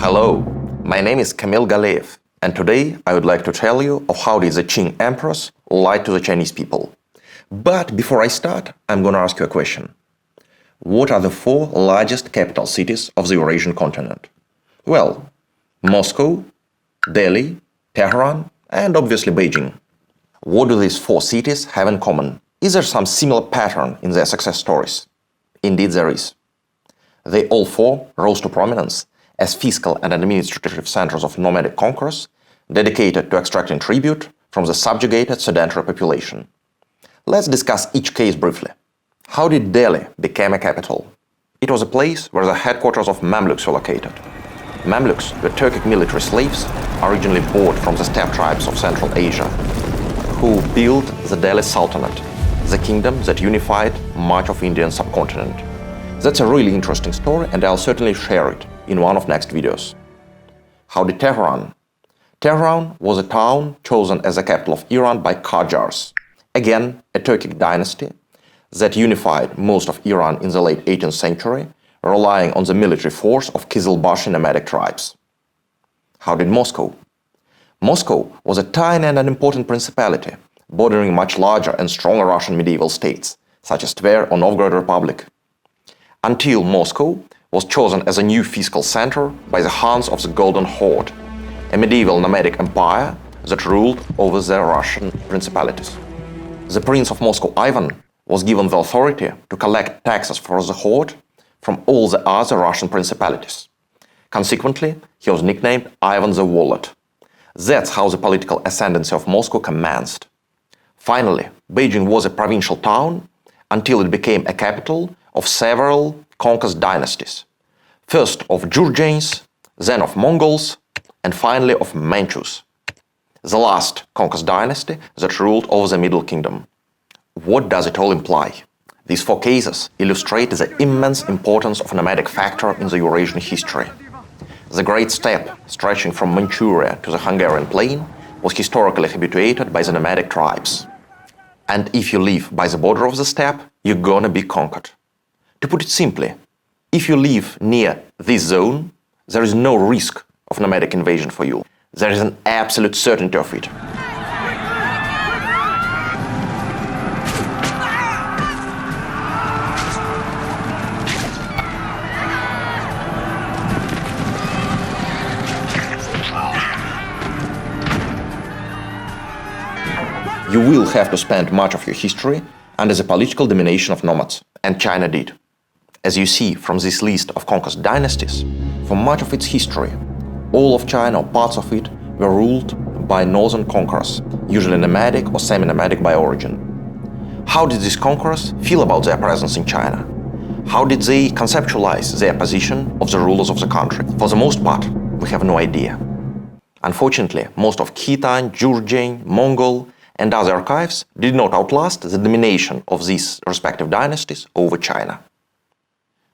Hello, my name is Kamil Galeev, and today I would like to tell you of how did the Qing Emperors lied to the Chinese people. But before I start, I'm gonna ask you a question. What are the four largest capital cities of the Eurasian continent? Well, Moscow, Delhi, Tehran, and obviously Beijing. What do these four cities have in common? Is there some similar pattern in their success stories? Indeed there is. They all four rose to prominence as fiscal and administrative centers of nomadic conquerors dedicated to extracting tribute from the subjugated sedentary population. Let's discuss each case briefly. How did Delhi become a capital? It was a place where the headquarters of Mamluks were located. Mamluks were Turkic military slaves originally bought from the steppe tribes of Central Asia, who built the Delhi Sultanate, the kingdom that unified much of Indian subcontinent. That's a really interesting story, and I'll certainly share it in one of next videos. How did Tehran? Tehran was a town chosen as the capital of Iran by Qajars, again a Turkic dynasty that unified most of Iran in the late 18th century, relying on the military force of Qizilbashi nomadic tribes. How did Moscow? Moscow was a tiny and unimportant principality, bordering much larger and stronger Russian medieval states, such as Tver or Novgorod Republic, until Moscow was chosen as a new fiscal center by the Khans of the Golden Horde, a medieval nomadic empire that ruled over the Russian principalities. The Prince of Moscow Ivan was given the authority to collect taxes for the horde from all the other Russian principalities. Consequently, he was nicknamed Ivan the Wallet. That's how the political ascendancy of Moscow commenced. Finally, Beijing was a provincial town until it became a capital of several conquest dynasties. First of Jurchens, then of Mongols, and finally of Manchus, the last conquest dynasty that ruled over the Middle Kingdom. What does it all imply? These four cases illustrate the immense importance of nomadic factor in the Eurasian history. The great steppe stretching from Manchuria to the Hungarian plain was historically habituated by the nomadic tribes. And if you live by the border of the steppe, you're gonna be conquered. To put it simply, if you live near this zone, there is no risk of nomadic invasion for you. There is an absolute certainty of it. You will have to spend much of your history under the political domination of nomads, and China did. As you see from this list of conquest dynasties, for much of its history, all of China or parts of it were ruled by northern conquerors, usually nomadic or semi-nomadic by origin. How did these conquerors feel about their presence in China? How did they conceptualize their position of the rulers of the country? For the most part, we have no idea. Unfortunately, most of Khitan, Jurchen, Mongol, and other archives did not outlast the domination of these respective dynasties over China.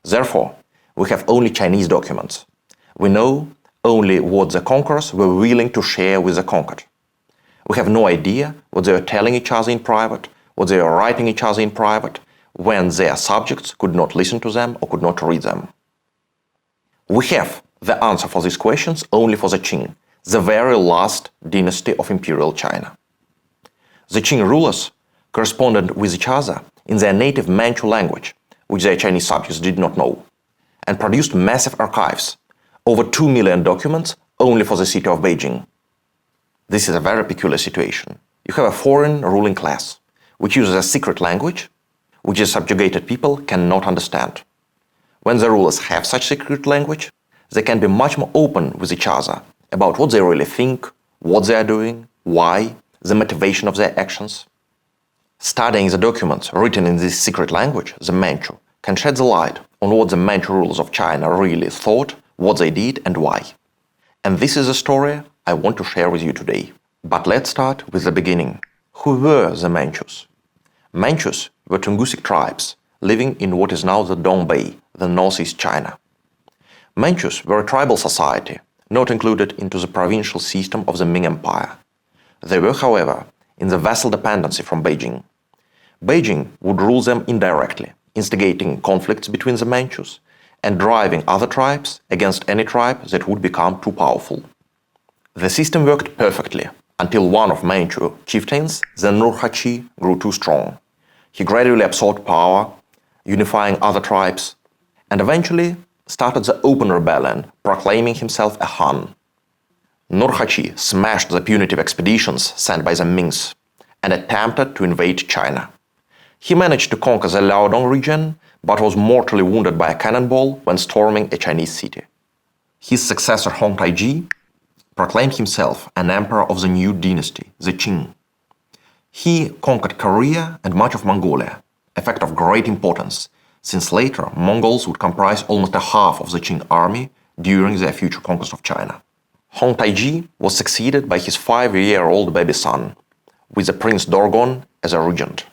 Therefore, we have only Chinese documents. We know only what the conquerors were willing to share with the conquered. We have no idea what they were telling each other in private, what they were writing each other in private, when their subjects could not listen to them or could not read them. We have the answer for these questions only for the Qing, the very last dynasty of imperial China. The Qing rulers corresponded with each other in their native Manchu language, which their Chinese subjects did not know, and produced massive archives, over 2 million documents only for the city of Beijing. This is a very peculiar situation. You have a foreign ruling class, which uses a secret language, which the subjugated people cannot understand. When the rulers have such secret language, they can be much more open with each other about what they really think, what they are doing, why, the motivation of their actions. Studying the documents written in this secret language, the Manchu, can shed the light on what the Manchu rulers of China really thought, what they did and why. And this is a story I want to share with you today. But let's start with the beginning. Who were the Manchus? Manchus were Tungusic tribes living in what is now the Dongbei, the northeast China. Manchus were a tribal society, not included into the provincial system of the Ming Empire. They were, however, in the vassal dependency from Beijing. Beijing would rule them indirectly, instigating conflicts between the Manchus and driving other tribes against any tribe that would become too powerful. The system worked perfectly until one of Manchu chieftains, the Nurhaci, grew too strong. He gradually absorbed power, unifying other tribes, and eventually started the open rebellion, proclaiming himself a Han. Nurhaci smashed the punitive expeditions sent by the Mings and attempted to invade China. He managed to conquer the Liaodong region, but was mortally wounded by a cannonball when storming a Chinese city. His successor Hong Taiji proclaimed himself an emperor of the new dynasty, the Qing. He conquered Korea and much of Mongolia, a fact of great importance, since later Mongols would comprise almost a half of the Qing army during their future conquest of China. Hong Taiji was succeeded by his 5-year-old baby son, with the Prince Dogon as a regent,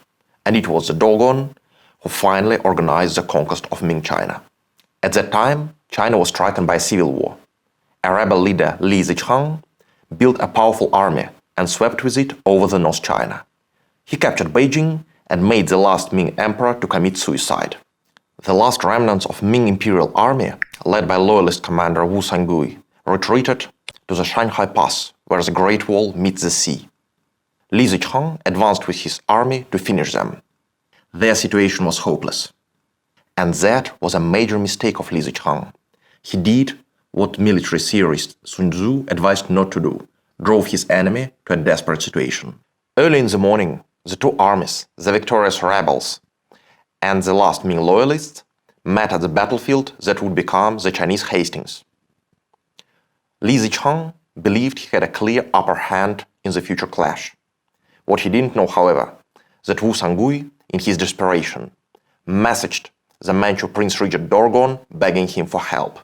and it was the Dogon who finally organized the conquest of Ming China. At that time, China was stricken by a civil war. A rebel leader, Li Zichang, built a powerful army and swept with it over the North China. He captured Beijing and made the last Ming emperor to commit suicide. The last remnants of Ming imperial army, led by loyalist commander Wu Sangui, retreated to the Shanghai Pass, where the Great Wall meets the sea. Li Zichang advanced with his army to finish them. Their situation was hopeless. And that was a major mistake of Li Zichang. He did what military theorist Sun Tzu advised not to do, drove his enemy to a desperate situation. Early in the morning, the two armies, the victorious rebels and the last Ming loyalists, met at the battlefield that would become the Chinese Hastings. Li Zichang believed he had a clear upper hand in the future clash. What he didn't know, however, that Wu Sangui, in his desperation, messaged the Manchu Prince Regent Dogon begging him for help.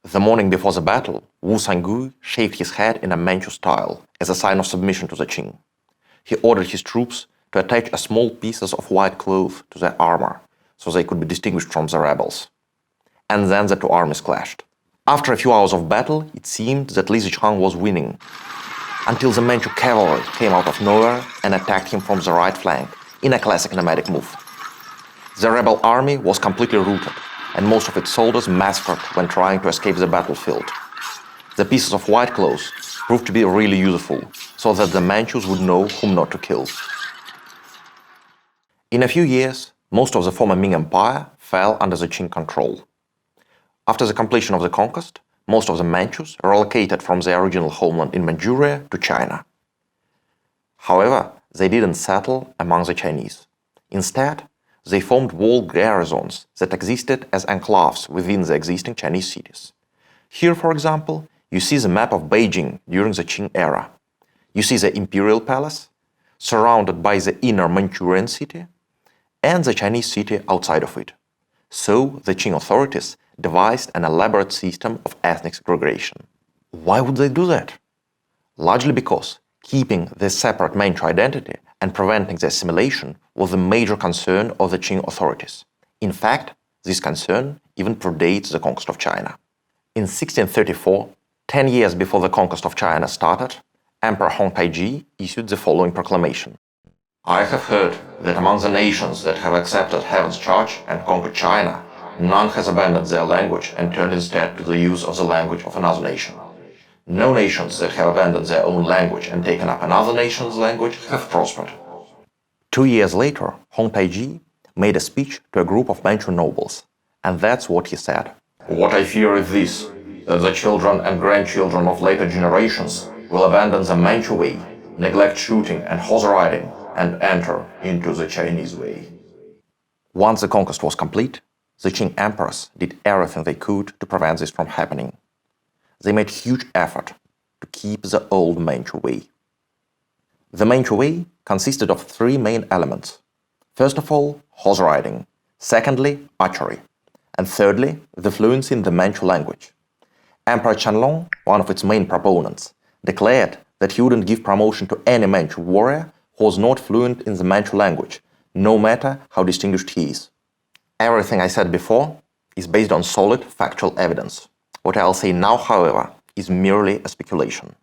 The morning before the battle, Wu Sangui shaved his head in a Manchu style as a sign of submission to the Qing. He ordered his troops to attach a small pieces of white cloth to their armor so they could be distinguished from the rebels. And then the two armies clashed. After a few hours of battle, it seemed that Li Zichang was winning, until the Manchu cavalry came out of nowhere and attacked him from the right flank in a classic nomadic move. The rebel army was completely routed, and most of its soldiers massacred when trying to escape the battlefield. The pieces of white clothes proved to be really useful, so that the Manchus would know whom not to kill. In a few years, most of the former Ming Empire fell under the Qing control. After the completion of the conquest, most of the Manchus relocated from their original homeland in Manchuria to China. However, they didn't settle among the Chinese. Instead, they formed walled garrisons that existed as enclaves within the existing Chinese cities. Here, for example, you see the map of Beijing during the Qing era. You see the imperial palace, surrounded by the inner Manchurian city, and the Chinese city outside of it. So, the Qing authorities devised an elaborate system of ethnic segregation. Why would they do that? Largely because keeping the separate Manchu identity and preventing the assimilation was the major concern of the Qing authorities. In fact, this concern even predates the conquest of China. In 1634, 10 years before the conquest of China started, Emperor Hong Taiji issued the following proclamation. I have heard that among the nations that have accepted Heaven's charge and conquered China, none has abandoned their language and turned instead to the use of the language of another nation. No nations that have abandoned their own language and taken up another nation's language have prospered. 2 years later, Hong Taiji made a speech to a group of Manchu nobles, and that's what he said. What I fear is this, that the children and grandchildren of later generations will abandon the Manchu way, neglect shooting and horse riding, and enter into the Chinese way. Once the conquest was complete, the Qing emperors did everything they could to prevent this from happening. They made huge effort to keep the old Manchu way. The Manchu way consisted of 3 main elements. First of all, horse riding. Secondly, archery. And thirdly, the fluency in the Manchu language. Emperor Qianlong, one of its main proponents, declared that he wouldn't give promotion to any Manchu warrior who was not fluent in the Manchu language, no matter how distinguished he is. Everything I said before is based on solid factual evidence. What I'll say now, however, is merely a speculation.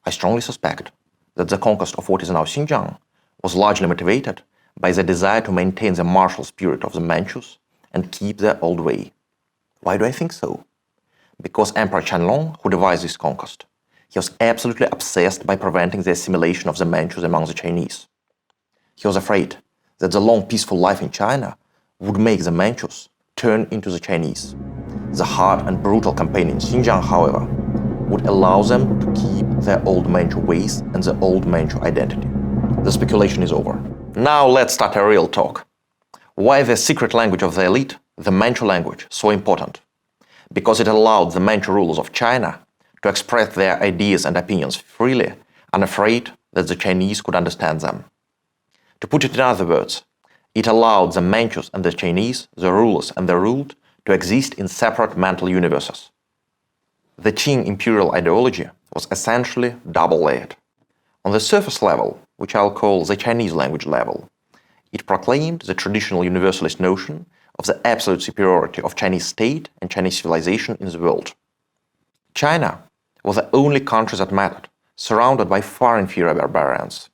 I strongly suspect that the conquest of what is now Xinjiang was largely motivated by the desire to maintain the martial spirit of the Manchus and keep their old way. Why do I think so? Because Emperor Qianlong, who devised this conquest, he was absolutely obsessed by preventing the assimilation of the Manchus among the Chinese. He was afraid that the long peaceful life in China would make the Manchus turn into the Chinese. The hard and brutal campaign in Xinjiang, however, would allow them to keep their old Manchu ways and the old Manchu identity. The speculation is over. Now let's start a real talk. Why the secret language of the elite, the Manchu language, so important? Because it allowed the Manchu rulers of China to express their ideas and opinions freely, unafraid that the Chinese could understand them. To put it in other words, it allowed the Manchus and the Chinese, the rulers and the ruled, to exist in separate mental universes. The Qing imperial ideology was essentially double-layered. On the surface level, which I'll call the Chinese language level, it proclaimed the traditional universalist notion of the absolute superiority of Chinese state and Chinese civilization in the world. China was the only country that mattered, surrounded by far inferior barbarians.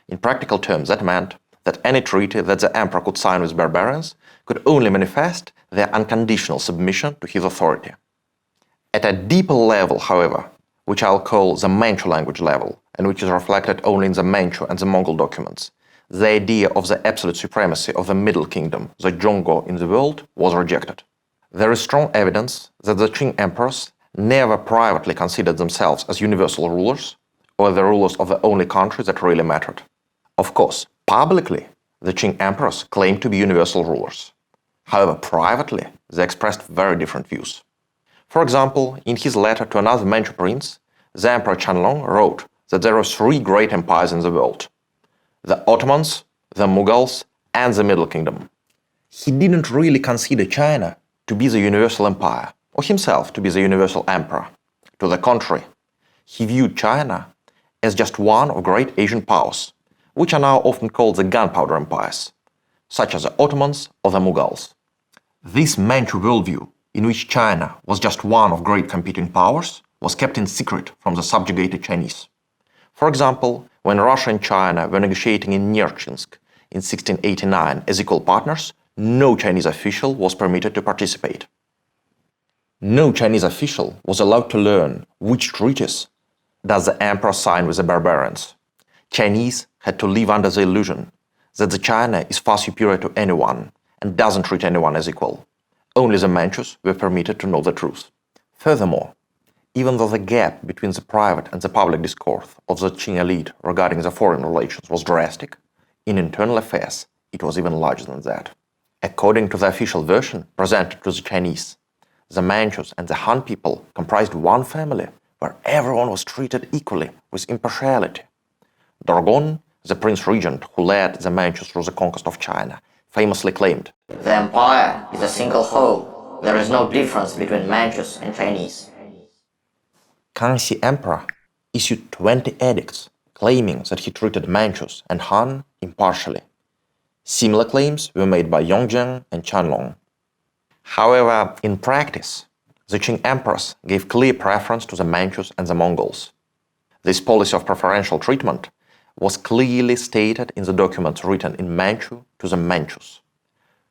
In practical terms, that meant that any treaty that the emperor could sign with barbarians could only manifest their unconditional submission to his authority. At a deeper level, however, which I'll call the Manchu language level, and which is reflected only in the Manchu and the Mongol documents, the idea of the absolute supremacy of the Middle Kingdom, the Zhongguo, in the world was rejected. There is strong evidence that the Qing emperors never privately considered themselves as universal rulers or the rulers of the only country that really mattered. Of course, publicly, the Qing emperors claimed to be universal rulers. However, privately, they expressed very different views. For example, in his letter to another Manchu prince, the Emperor Qianlong wrote that there are three great empires in the world: the Ottomans, the Mongols, and the Middle Kingdom. He didn't really consider China to be the universal empire, or himself to be the universal emperor. To the contrary, he viewed China as just one of great Asian powers, which are now often called the gunpowder empires, such as the Ottomans or the Mongols. This Manchu worldview, in which China was just one of great competing powers, was kept in secret from the subjugated Chinese. For example, when Russia and China were negotiating in Jurchens in 1689 as equal partners, no Chinese official was permitted to participate. No Chinese official was allowed to learn which treaties does the emperor sign with the barbarians. Chinese had to live under the illusion that the China is far superior to anyone and doesn't treat anyone as equal. Only the Manchus were permitted to know the truth. Furthermore, even though the gap between the private and the public discourse of the Qing elite regarding the foreign relations was drastic, in internal affairs it was even larger than that. According to the official version presented to the Chinese, the Manchus and the Han people comprised one family where everyone was treated equally with impartiality. Dorgon, the prince regent who led the Manchus through the conquest of China, famously claimed, "The empire is a single whole. There is no difference between Manchus and Chinese." Kangxi Emperor issued 20 edicts claiming that he treated Manchus and Han impartially. Similar claims were made by Yongzheng and Qianlong. However, in practice, the Qing emperors gave clear preference to the Manchus and the Mongols. This policy of preferential treatment was clearly stated in the documents written in Manchu to the Manchus.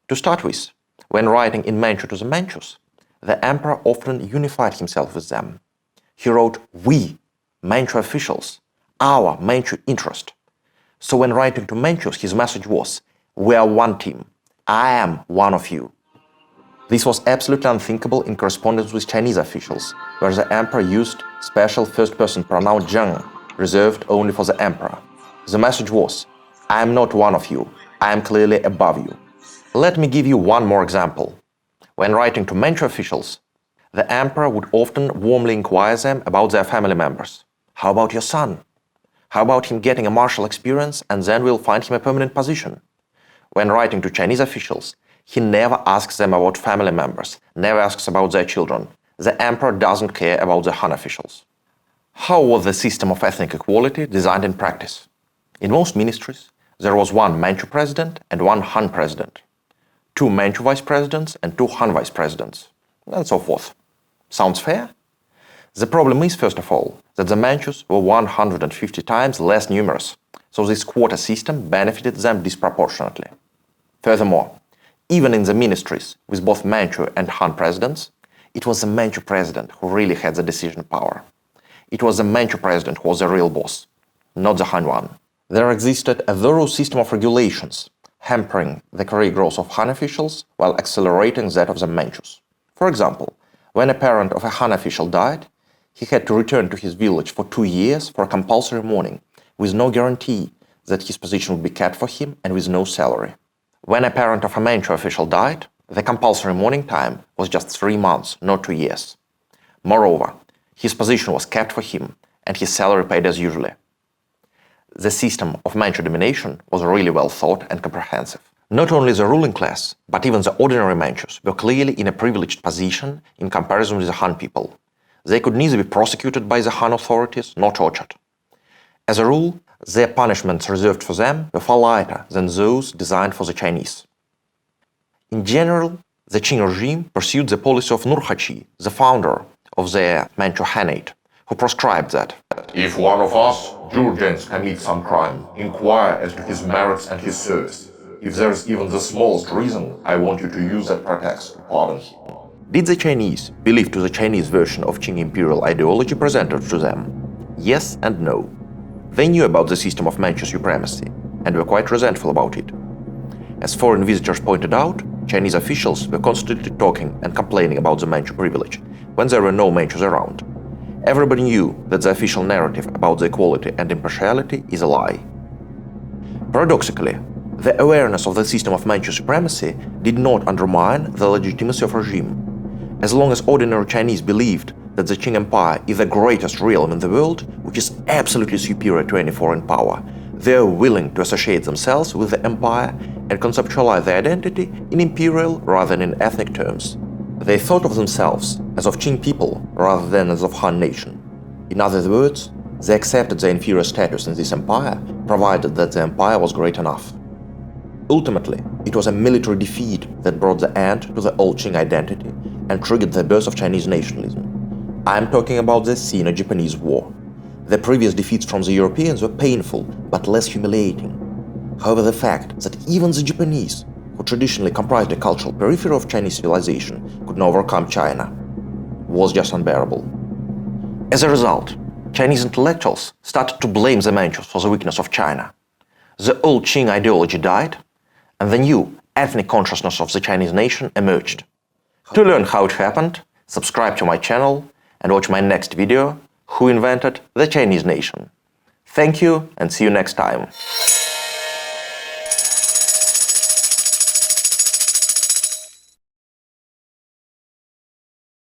To start with, when writing in Manchu to the Manchus, the emperor often unified himself with them. He wrote, "We, Manchu officials, our Manchu interest." So when writing to Manchus, his message was, "We are one team. I am one of you." This was absolutely unthinkable in correspondence with Chinese officials, where the emperor used special first-person pronoun zheng, reserved only for the emperor. The message was, "I am not one of you. I am clearly above you." Let me give you one more example. When writing to Manchu officials, the emperor would often warmly inquire them about their family members. "How about your son? How about him getting a martial experience and then we'll find him a permanent position?" When writing to Chinese officials, he never asks them about family members, never asks about their children. The emperor doesn't care about the Han officials. How was the system of ethnic equality designed in practice? In most ministries, there was one Manchu president and one Han president, two Manchu vice presidents and two Han vice presidents, and so forth. Sounds fair? The problem is, first of all, that the Manchus were 150 times less numerous, so this quota system benefited them disproportionately. Furthermore, Even in the ministries with both Manchu and Han presidents, it was the Manchu president who really had the decision power. It was the Manchu president who was the real boss, not the Han one. There existed a thorough system of regulations, hampering the career growth of Han officials while accelerating that of the Manchus. For example, when a parent of a Han official died, he had to return to his village for 2 years for a compulsory mourning, with no guarantee that his position would be kept for him and with no salary. When a parent of a Manchu official died, the compulsory mourning time was just 3 months, not 2 years. Moreover, his position was kept for him and his salary paid as usually. The system of Manchu domination was really well thought and comprehensive. Not only the ruling class, but even the ordinary Manchus were clearly in a privileged position in comparison with the Han people. They could neither be prosecuted by the Han authorities nor tortured. As a rule, their punishments reserved for them were far lighter than those designed for the Chinese. In general, the Qing regime pursued the policy of Nurhaci, the founder of the Manchu Khanate, who prescribed that if one of us, Jurchens, commits some crime, inquire as to his merits and his service. If there is even the smallest reason, I want you to use that pretext to pardon him. Did the Chinese believe to the Chinese version of Qing imperial ideology presented to them? Yes and no. They knew about the system of Manchu supremacy and were quite resentful about it. As foreign visitors pointed out, Chinese officials were constantly talking and complaining about the Manchu privilege when there were no Manchus around. Everybody knew that the official narrative about the equality and impartiality is a lie. Paradoxically, the awareness of the system of Manchu supremacy did not undermine the legitimacy of regime. As long as ordinary Chinese believed that the Qing Empire is the greatest realm in the world, which is absolutely superior to any foreign power, they are willing to associate themselves with the empire and conceptualize their identity in imperial rather than in ethnic terms. They thought of themselves as of Qing people rather than as of Han nation. In other words, they accepted their inferior status in this empire, provided that the empire was great enough. Ultimately, it was a military defeat that brought the end to the old Qing identity and triggered the birth of Chinese nationalism. I am talking about the Sino-Japanese War. The previous defeats from the Europeans were painful but less humiliating. However, the fact that even the Japanese, who traditionally comprised the cultural periphery of Chinese civilization, could not overcome China, was just unbearable. As a result, Chinese intellectuals started to blame the Manchus for the weakness of China. The old Qing ideology died, and the new ethnic consciousness of the Chinese nation emerged. To learn how it happened, subscribe to my channel and watch my next video, Who Invented the Chinese Nation? Thank you and see you next time.